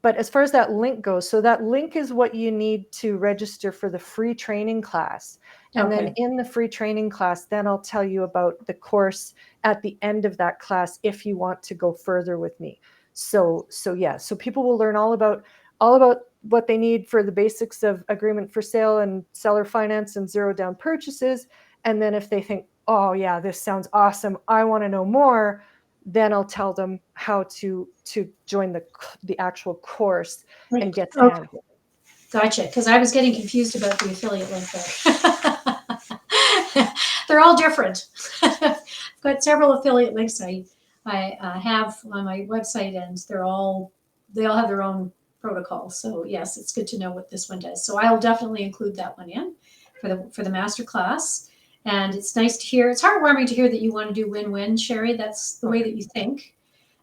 S2: But as far as that link goes, so that link is what you need to register for the free training class. And then in the free training class, then I'll tell you about the course at the end of that class if you want to go further with me. So people will learn all about what they need for the basics of agreement for sale and seller finance and zero down purchases. And then if they think, oh yeah, this sounds awesome, I want to know more, then I'll tell them how to join the actual course and get the
S1: Okay.
S2: handbook.
S1: Gotcha. Because I was getting confused about the affiliate link there. They're all different. I've got several affiliate links I have on my website, and they all have their own protocol. So yes, it's good to know what this one does. So I'll definitely include that one in for the master class. And it's nice to hear. It's heartwarming to hear that you want to do win-win, Sherry. That's the way that you think.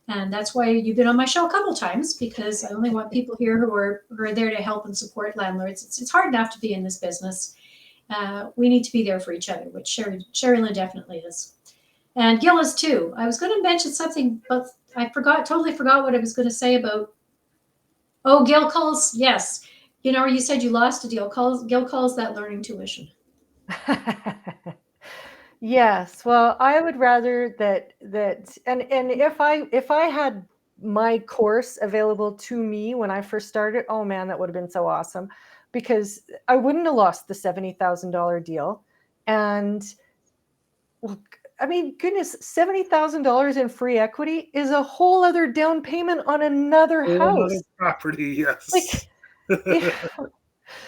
S1: And that's why you've been on my show a couple times, because I only want people here who are there to help and support landlords. It's hard enough to be in this business. We need to be there for each other, which Sherilynn definitely is. And Gil is too. I was going to mention something, but I totally forgot what I was going to say about. Oh, Gil calls, yes. You know, you said you lost a deal. Gil calls that learning tuition.
S2: Yes, well, I would rather that and if I had my course available to me when I first started, oh man, that would have been so awesome, because I wouldn't have lost the $70,000 deal. And well, I mean, goodness, $70,000 in free equity is a whole other down payment on another house.
S3: Another property, yes.
S2: Like, yeah.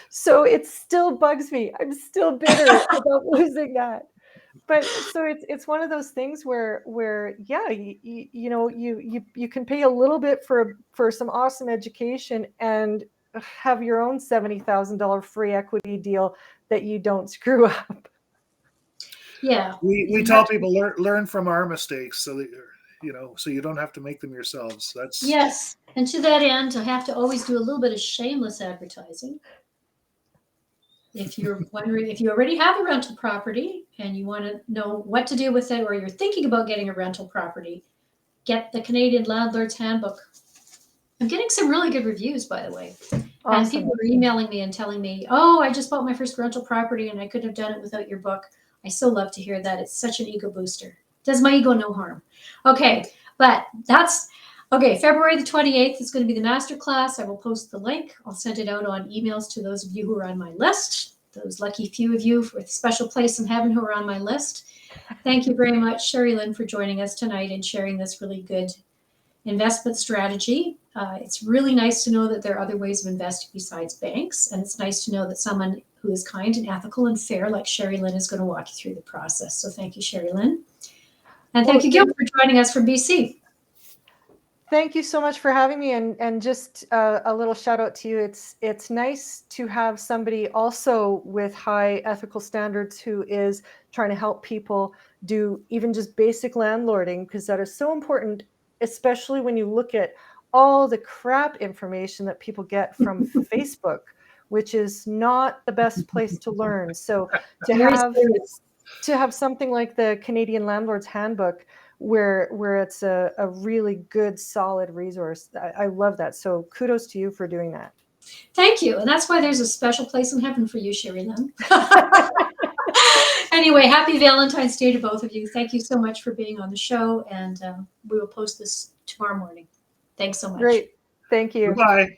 S2: So it still bugs me. I'm still bitter about losing that. But so it's one of those things where yeah, you know, you can pay a little bit for some awesome education and have your own $70,000 free equity deal that you don't screw up.
S1: Yeah.
S3: We tell people learn from our mistakes, so that so you don't have to make them yourselves. That's
S1: Yes. And to that end, I have to always do a little bit of shameless advertising. If you're wondering, if you already have a rental property and you want to know what to do with it, or you're thinking about getting a rental property, get the Canadian Landlord's Handbook. I'm getting some really good reviews, by the way.
S2: Awesome.
S1: And people are emailing me and telling me, oh, I just bought my first rental property and I couldn't have done it without your book. I so love to hear that. It's such an ego booster. Does my ego no harm. Okay, but that's okay. February the 28th is going to be the masterclass. I will post the link. I'll send it out on emails to those of you who are on my list, those lucky few of you with a special place in heaven who are on my list. Thank you very much, Sherilynn, for joining us tonight and sharing this really good investment strategy. It's really nice to know that there are other ways of investing besides banks. And it's nice to know that someone who is kind and ethical and fair like Sherilynn is going to walk you through the process. So thank you, Sherilynn. And thank you, Gil, for joining us from BC.
S2: Thank you so much for having me. And just a little shout out to you. It's nice to have somebody also with high ethical standards who is trying to help people do even just basic landlording, because that is so important, especially when you look at all the crap information that people get from Facebook, which is not the best place to learn. So to have something like the Canadian Landlord's Handbook, where it's a really good, solid resource. I love that. So kudos to you for doing that.
S1: Thank you. And that's why there's a special place in heaven for you, Sherilynn. Anyway, happy Valentine's Day to both of you. Thank you so much for being on the show. And we will post this tomorrow morning. Thanks so much.
S2: Great. Thank you.
S3: Bye.